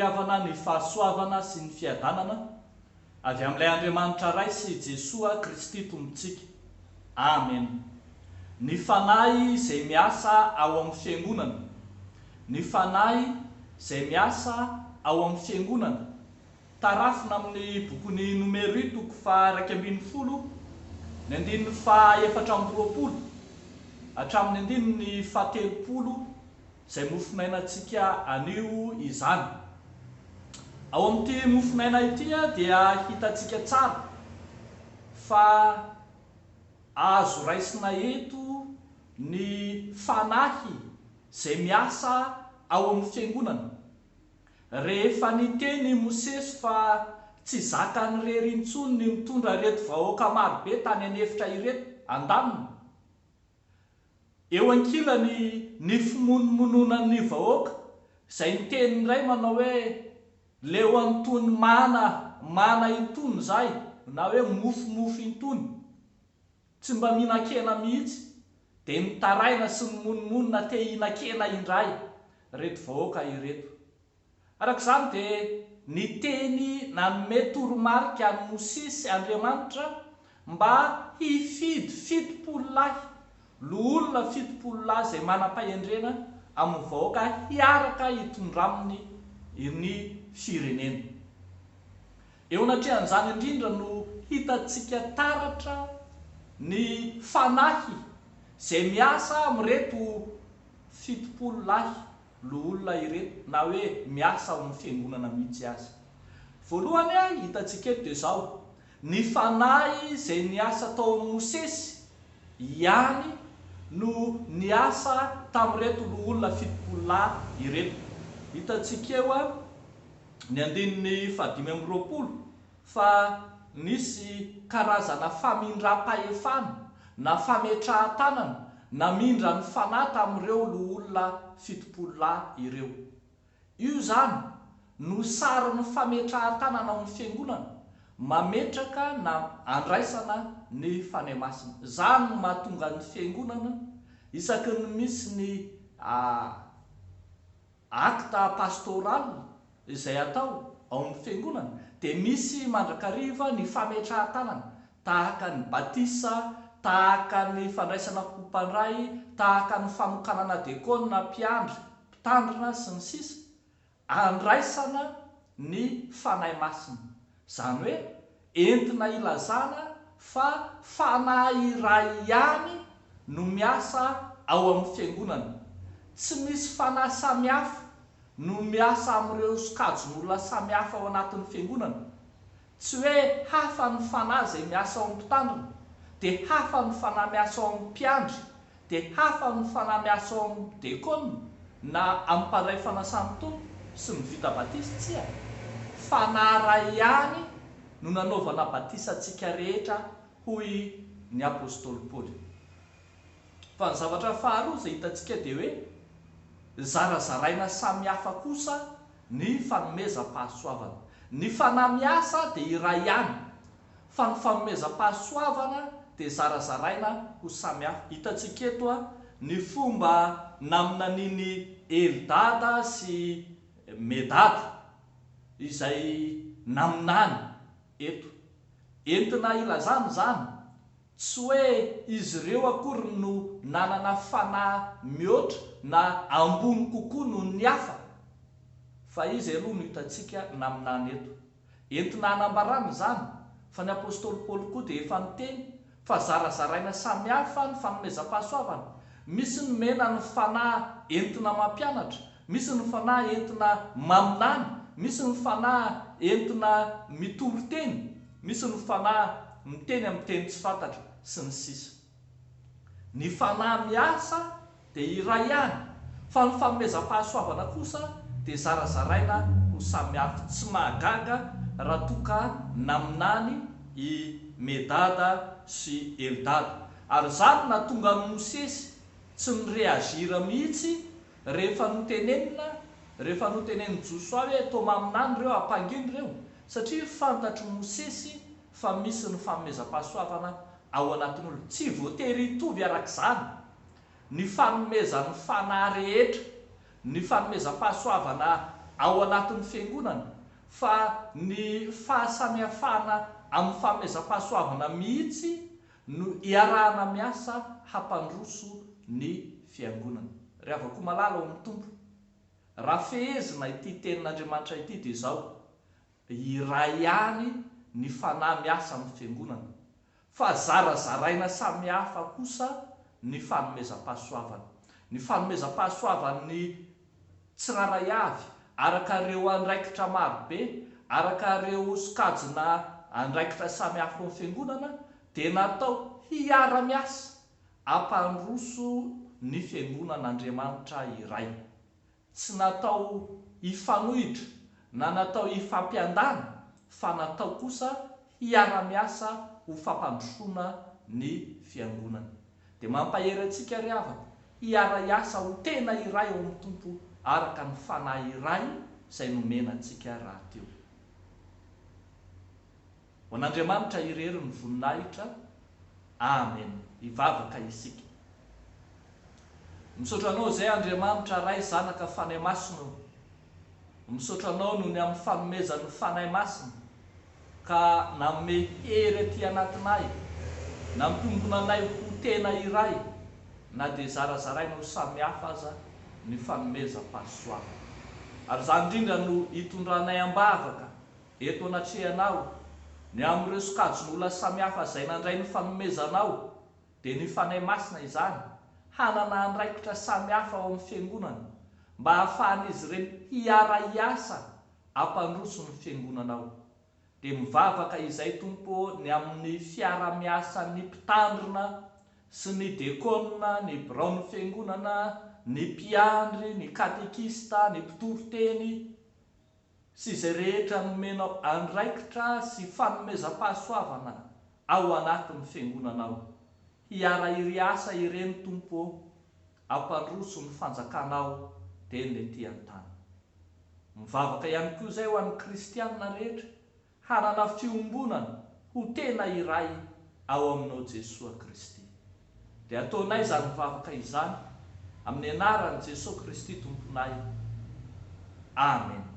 fampiriavana ny fahasoavana sy ny fiadanana avy amin'ilay Andriamanitra ray sy Jesoa Kristy tompontsika. Amen. Ny fanahy izay miasa ao amin'ny fiangonana. Ny fanahy izay miasa ao amin'ny fiangonana. Tarafina amin'ny bokon'ny Nomero toko faha 120 ny andininy faha 420 hatramin'ny andininy faha 30 izay mofinainantsika anio izany. Ao amin'ity mofinaina ity dia hitantsika tsara fa azo raisina eto ny fanahy izay miasa ao amin'ny fiangonana. Rehefa niteny Mosesy fa tsy zakany rery intsony ny mitondra reto vahoaka marobe tany anefitra ireto andaniny. Eo ankilany ny fimonomononan'ny vahoaka izay niteny iray manao hoe leo antony mana intony zay, na hoe mofomofo intony, tsy mba mihinan-kena mihitsy, dia nitaraina sy nimonomonona te hihinan-kena indray reto vahoaka ireto. Arak'izany dia niteny nanome toromarika any Mosesy Andriamanitra mba hifidy 70 lahy, olona 70 lahy izay manam-pahendrena amin'ny vahoaka hiaraka hitondra aminy ny firenena. Eo anatrehan'izany indrindra no hitantsika taratra ny fanahy izay miasa amin'ireto 70 lahy olona ireto, na hoe miasa ao amin'ny fiangonana mihitsy azy. Voalohany hitantsika eto dia izao: ny fanahy izay niasa tao amin'ny Mosesy ihany no niasa tamin'ireto olona 70 lahy ireto. Hitantsika eo ny andininy faha 520 fa nisy karazana famindram-pahefana na fametrahan-tanana namindra ny fanahy tamin'ireo olona 70 lahy ireo. Io zany no sarin'ny fametrahan-tanana ao amin'ny fiangonana, mametraka na andraisana ny fanahy masina. Zany no mahatonga ny fiangonana isaky ny misy ny akta pastoral izay atao ao amin'ny fiangonana dia misy mandrakariva ny fametrahan-tanana tahaka ny batisa, tahaka ny fandraisana kompandray, tahaka ny famokanana dekona, mpiandry, mpitandrina sy ny sisa, andraisana ny fanahy masina. Zany hoe entina ilazana fa fanahy iray ihany no miasa ao amin'ny fiangonana. Tsy misy fanahy samihafa no miasa amin'ireo sokajin'olona samihafa ao anatin'ny fiangonana. Tsy hoe hafa ny fanahy izay miasa ao amin'ny mpitandrina, dia hafa ny fanahy miasa ao amin'ny mpiandry, dia hafa ny fanahy miasa ao amin'ny dekona na amin'ny mpandray fanasany tompo sy ny vita batisa. Tsia, fanahy iray ihany no nanaovana batisa antsika rehetra hoy ny apôstôly Paoly. Fa ny zavatra faharoa izay hitantsika dia hoe zarazaraina samihafa kosa ny fanomezam-pahasoavana. Ny fanahy miasa dia iray ihany, fa ny fanomezam-pahasoavana dia zarazaraina ho samihafa. Hitantsika eto ny fomba naminaniny Eldada sy Medada izay naminany eto. Entina ilazana zany tsy hoe izy ireo akory no nanana fanahy mihoatra na ambony kokoa noho ny hafa, fa izy aloha no hitantsika naminany eto. Entina hanambarana zany fa ny apôstôly Paoly koa dia efa niteny fa zarazaraina samihafa ny fanomezam-pahasoavana. Misy ny mena ny fanahy entina mampianatra, misy ny fanahy entina maminany, misy ny fanahy entina mitory-teny, misy ny fanahy miteny amin'ny teny tsy fantatra sy ny sisa. Ny fanahy miasa dia iray ihany, fa ny fanomezam-pahasoavana kosa dia zarazaraina ho samihafa. Tsy mahagaga raha toa ka naminany i Medada sy Eldada. Ary zany nahatonga ny Mosesy tsy nireagira mihitsy rehefa noteneniny Josoa hoe toa maminany ireo, ampanginy ireo, satria fantatry Mosesy fa misy ny fanomezam-pahasoavana ao anatin'olo. Tsy voatery hitovy arak'izany ny fanomezan'ny fanahy rehetra, ny fanomezam-pahasoavana ao anatin'ny fiangonana, fa ny fahasamihafana amin'ny fanomezam-pahasoavana mihitsy no iarahana miasa hampandroso ny fiangonana. Ry havako malala ao amin'ny tompo, raha fehezina ity tenin'Andriamanitra ity dia izao: iray ihany ny fanahy miasa amin'ny fiangonana, fa zarazaraina samihafa kosa ny fanomezam-pahasoavana. Ny fanomezam-pahasoavana ny tsiraray avy araka ireo andraikitra marobe, araka ireo sokajina andraikitra samihafa amin'ny fiangonana, dia natao hiara-miasa hampandroso ny fiangonan'Andriamanitra iray. Tsy natao hifanohitra na natao hifampiandana, fa natao kosa hiara-miasa ho fampandrosoana ny fiangonana. Dia mampahery antsika ry havako hiara-iasa ho tena iray ao amin'ny tompo, araka ny fanahy iray izay nomena antsika raha teo. Ho an'Andriamanitra irery ny voninahitra. Amen. Hivavaka isika. Misaotra anao izay Andriamanitra ray zanaka fanahy masina. Misaotra anao noho ny amin'ny fanomezan'ny fanahy masina ka nanome hery aty anatinay, nampitombona anay ho tena iray, na dia zarazaraina ho samihafa aza ny fanomezam-pahasoavana. Ary izany indrindra no hitondranay ambavaka eto anatrehanao ny amin'ireo sokajin'olona samihafa izay nandray ny fanomezanao, dia ny fanahy masina izany hanana andraikitra samihafa ao amin'ny fiangonana, mba hahafahan'izy ireny hiara-iasa hampandroso ny fiangonanao. Dia mivavaka izay Tompo ny amin'ny fiara-miasan'ny mpitandrina sy ny dekona, ny biraon'ny fiangonana, ny mpiandry, ny katekista, ny mpitory-teny sy izay rehetra nomenao andraikitra sy fanomezam-pahasoavana ao anatin'ny fiangonanao. Hiara-iasa ireny Tompo, hampandroso ny fanjakanao teny ety an-tany. Mivavaka ihany koa izay ho an'ny kristianina rehetra hanana fiombonana ho tena iray ao aminao Jesosy Kristy. Dia ataonay izany mivavaka izany amin'ny anaran'i Jesosy Kristy Tomponay. Amen.